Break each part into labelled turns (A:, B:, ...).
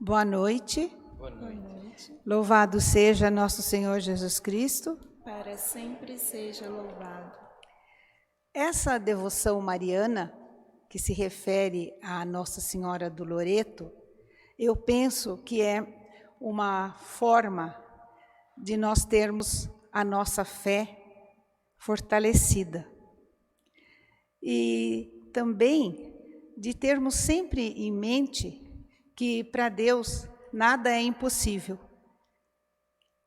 A: Boa noite.
B: Boa noite.
A: Louvado seja nosso Senhor Jesus Cristo.
B: Para sempre seja louvado.
A: Essa devoção mariana, que se refere à Nossa Senhora do Loreto, eu penso que é uma forma de nós termos a nossa fé fortalecida. E também de termos sempre em mente que para Deus nada é impossível.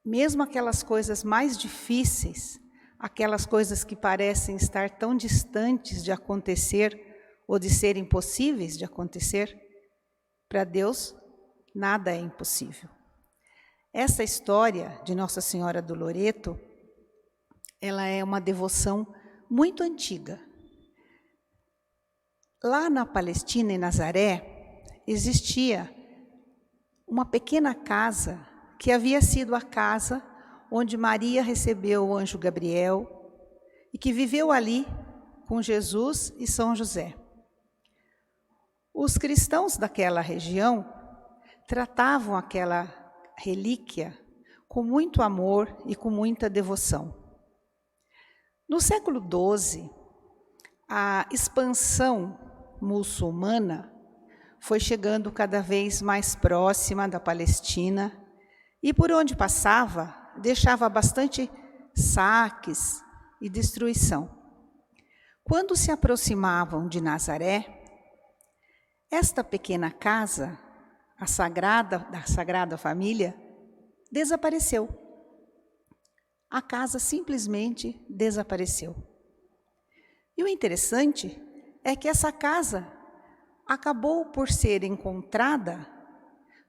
A: Mesmo aquelas coisas mais difíceis, aquelas coisas que parecem estar tão distantes de acontecer ou de serem impossíveis de acontecer, para Deus nada é impossível. Essa história de Nossa Senhora do Loreto, ela é uma devoção muito antiga. Lá na Palestina, em Nazaré, existia uma pequena casa que havia sido a casa onde Maria recebeu o anjo Gabriel e que viveu ali com Jesus e São José. Os cristãos daquela região tratavam aquela relíquia com muito amor e com muita devoção. No século XII, a expansão muçulmana foi chegando cada vez mais próxima da Palestina e por onde passava deixava bastante saques e destruição. Quando se aproximavam de Nazaré, esta pequena casa, da Sagrada Família, desapareceu. A casa simplesmente desapareceu. E o interessante é que essa casa acabou por ser encontrada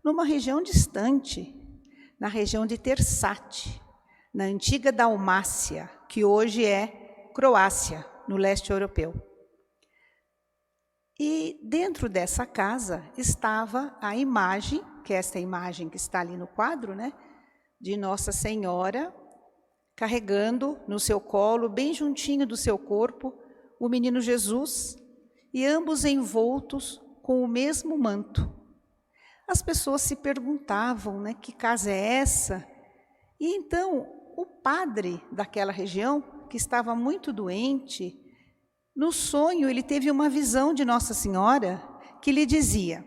A: numa região distante, na região de Tersate, na antiga Dalmácia, que hoje é Croácia, no leste europeu. E dentro dessa casa estava a imagem, que é esta imagem que está ali no quadro, né, de Nossa Senhora carregando no seu colo, bem juntinho do seu corpo, o menino Jesus, e ambos envoltos com o mesmo manto. As pessoas se perguntavam, né, que casa é essa? E então o padre daquela região, que estava muito doente, no sonho ele teve uma visão de Nossa Senhora que lhe dizia: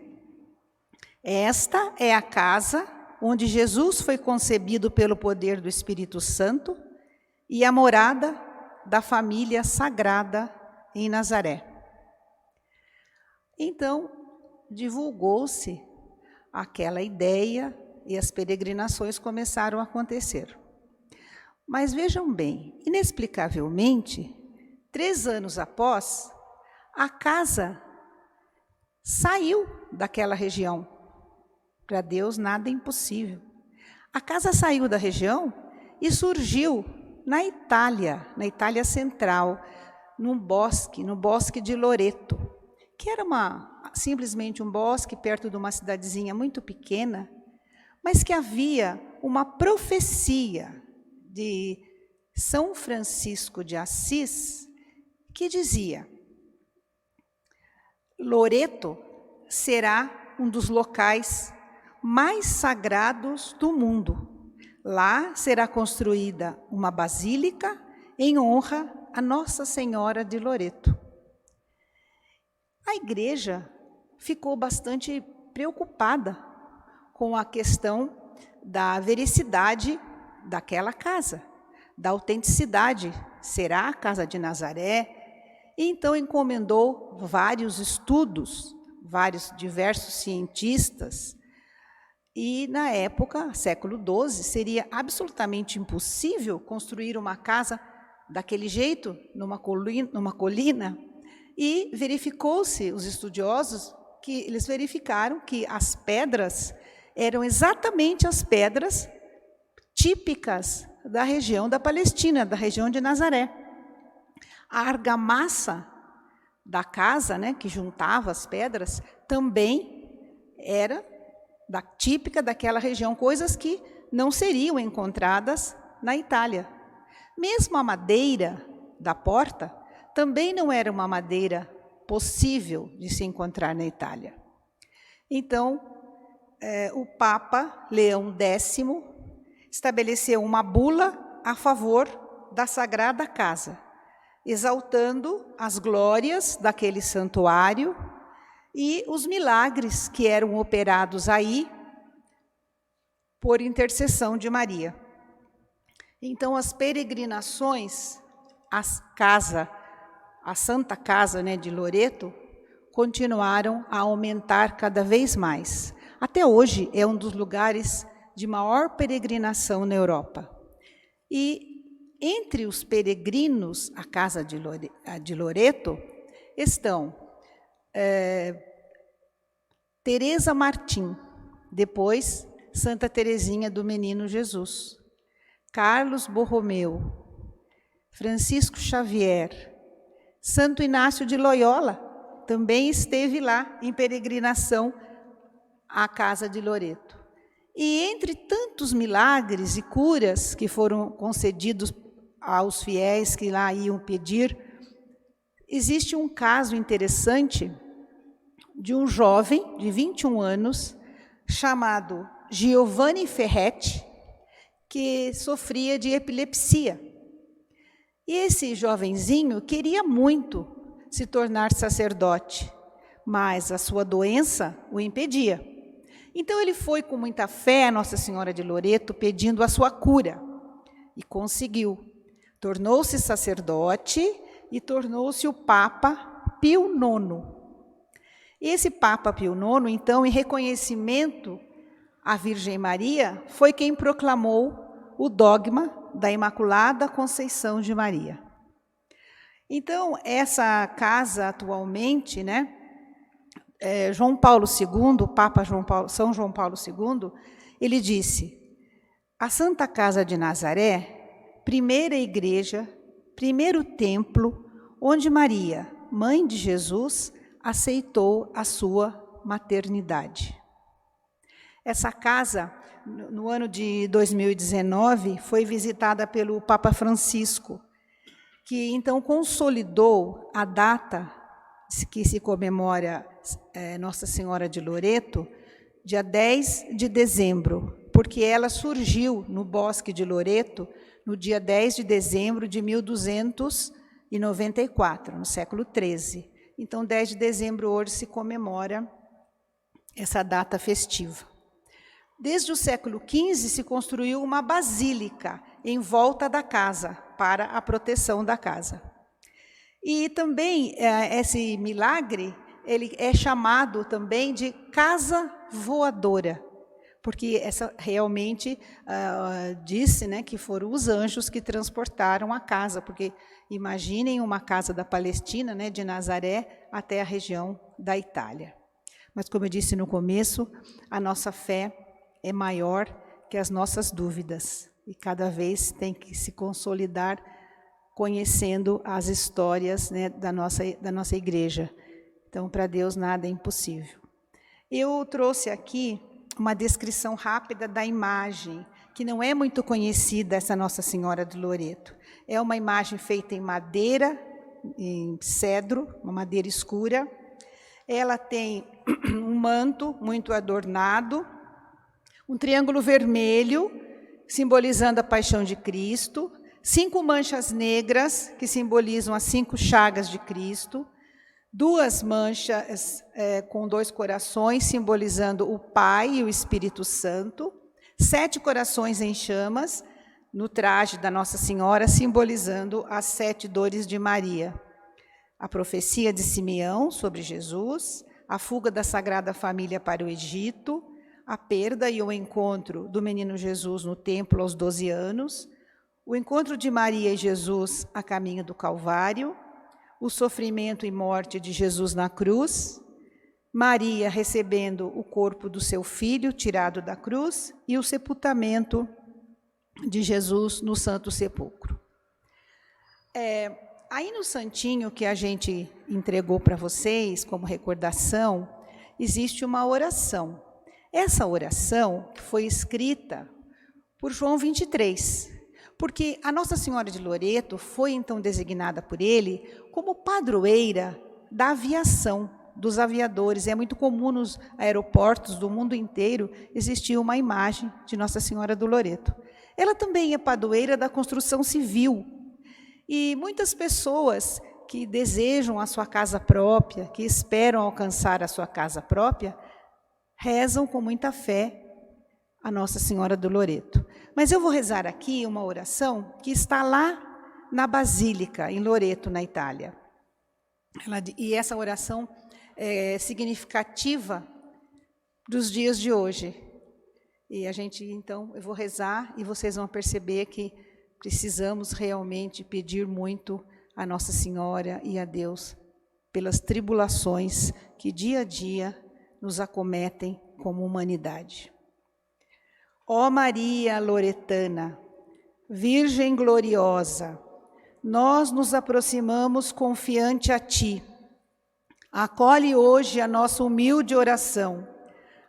A: esta é a casa onde Jesus foi concebido pelo poder do Espírito Santo e a morada da família sagrada em Nazaré. Então, divulgou-se aquela ideia e as peregrinações começaram a acontecer. Mas vejam bem, inexplicavelmente, 3 anos após, a casa saiu daquela região. Para Deus nada é impossível. A casa saiu da região e surgiu na Itália central, no bosque de Loreto, que era simplesmente um bosque perto de uma cidadezinha muito pequena, mas que havia uma profecia de São Francisco de Assis que dizia: Loreto será um dos locais mais sagrados do mundo. Lá será construída uma basílica em honra a Nossa Senhora de Loreto. A igreja ficou bastante preocupada com a questão da veracidade daquela casa, da autenticidade. Será a casa de Nazaré? E então encomendou vários estudos, diversos cientistas. E na época, século XII, seria absolutamente impossível construir uma casa daquele jeito, numa colina. E verificou-se, os estudiosos, que eles verificaram que as pedras eram exatamente as pedras típicas da região da Palestina, da região de Nazaré. A argamassa da casa, né, que juntava as pedras, também era típica daquela região, coisas que não seriam encontradas na Itália. Mesmo a madeira da porta também não era uma madeira possível de se encontrar na Itália. Então, o Papa Leão X estabeleceu uma bula a favor da Sagrada Casa, exaltando as glórias daquele santuário e os milagres que eram operados aí por intercessão de Maria. Então, as peregrinações à Santa Casa, né, de Loreto, continuaram a aumentar cada vez mais. Até hoje é um dos lugares de maior peregrinação na Europa. E entre os peregrinos à Casa de Loreto estão Teresa Martim, depois Santa Teresinha do Menino Jesus, Carlos Borromeu, Francisco Xavier, Santo Inácio de Loyola, também esteve lá em peregrinação à Casa de Loreto. E entre tantos milagres e curas que foram concedidos aos fiéis que lá iam pedir, existe um caso interessante de um jovem de 21 anos, chamado Giovanni Ferretti, que sofria de epilepsia. E esse jovenzinho queria muito se tornar sacerdote, mas a sua doença o impedia. Então ele foi com muita fé a Nossa Senhora de Loreto pedindo a sua cura, e conseguiu. Tornou-se sacerdote e tornou-se o Papa Pio IX. Esse Papa Pio IX, então, em reconhecimento à Virgem Maria, foi quem proclamou o dogma da Imaculada Conceição de Maria. Então, essa casa atualmente, né, João Paulo II, Papa São João Paulo II, ele disse: a Santa Casa de Nazaré, primeira igreja, primeiro templo, onde Maria, mãe de Jesus, aceitou a sua maternidade. Essa casa, no ano de 2019, foi visitada pelo Papa Francisco, que então consolidou a data que se comemora Nossa Senhora de Loreto, dia 10 de dezembro, porque ela surgiu no Bosque de Loreto no dia 10 de dezembro de 1294, no século XIII. Então, 10 de dezembro hoje se comemora essa data festiva. Desde o século XV se construiu uma basílica em volta da casa, para a proteção da casa. E também esse milagre, ele é chamado também de casa voadora, porque essa realmente disse, né, que foram os anjos que transportaram a casa, porque imaginem uma casa da Palestina, né, de Nazaré até a região da Itália. Mas, como eu disse no começo, a nossa fé é maior que as nossas dúvidas, e cada vez tem que se consolidar conhecendo as histórias, né, da nossa igreja. Então, para Deus nada é impossível. Eu trouxe aqui uma descrição rápida da imagem, que não é muito conhecida, essa Nossa Senhora de Loreto. É uma imagem feita em madeira, em cedro, uma madeira escura. Ela tem um manto muito adornado, um triângulo vermelho, simbolizando a paixão de Cristo, 5 manchas negras, que simbolizam as 5 chagas de Cristo, 2 manchas com 2 corações, simbolizando o Pai e o Espírito Santo, 7 corações em chamas, no traje da Nossa Senhora, simbolizando as 7 dores de Maria. A profecia de Simeão sobre Jesus, a fuga da Sagrada Família para o Egito, a perda e o encontro do menino Jesus no templo aos 12 anos, o encontro de Maria e Jesus a caminho do Calvário, o sofrimento e morte de Jesus na cruz, Maria recebendo o corpo do seu filho tirado da cruz e o sepultamento de Jesus no Santo Sepulcro. Aí no santinho que a gente entregou para vocês como recordação, existe uma oração. Essa oração foi escrita por João 23, porque a Nossa Senhora de Loreto foi então designada por ele como padroeira da aviação, dos aviadores. É muito comum nos aeroportos do mundo inteiro existir uma imagem de Nossa Senhora do Loreto. Ela também é padroeira da construção civil. E muitas pessoas que desejam a sua casa própria, que esperam alcançar a sua casa própria, rezam com muita fé a Nossa Senhora do Loreto. Mas eu vou rezar aqui uma oração que está lá na Basílica, em Loreto, na Itália. E essa oração é significativa dos dias de hoje. E então, eu vou rezar e vocês vão perceber que precisamos realmente pedir muito a Nossa Senhora e a Deus pelas tribulações que dia a dia nos acometem como humanidade. Ó Maria Loretana, Virgem gloriosa, nós nos aproximamos confiante a Ti. Acolhe hoje a nossa humilde oração.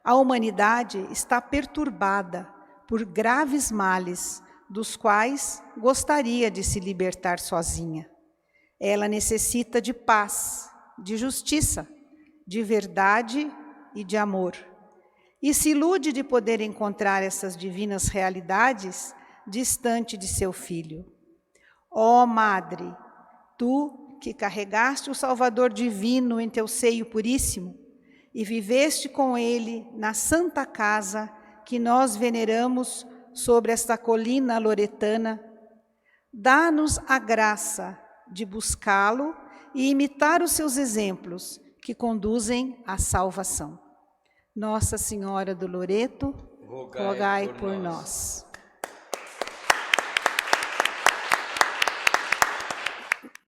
A: A humanidade está perturbada por graves males, dos quais gostaria de se libertar sozinha. Ela necessita de paz, de justiça, de verdade e de amor. E se ilude de poder encontrar essas divinas realidades distante de seu filho. Ó Madre, tu que carregaste o Salvador divino em teu seio puríssimo e viveste com ele na santa casa que nós veneramos sobre esta colina loretana, dá-nos a graça de buscá-lo e imitar os seus exemplos que conduzem à salvação. Nossa Senhora do Loreto, rogai por nós.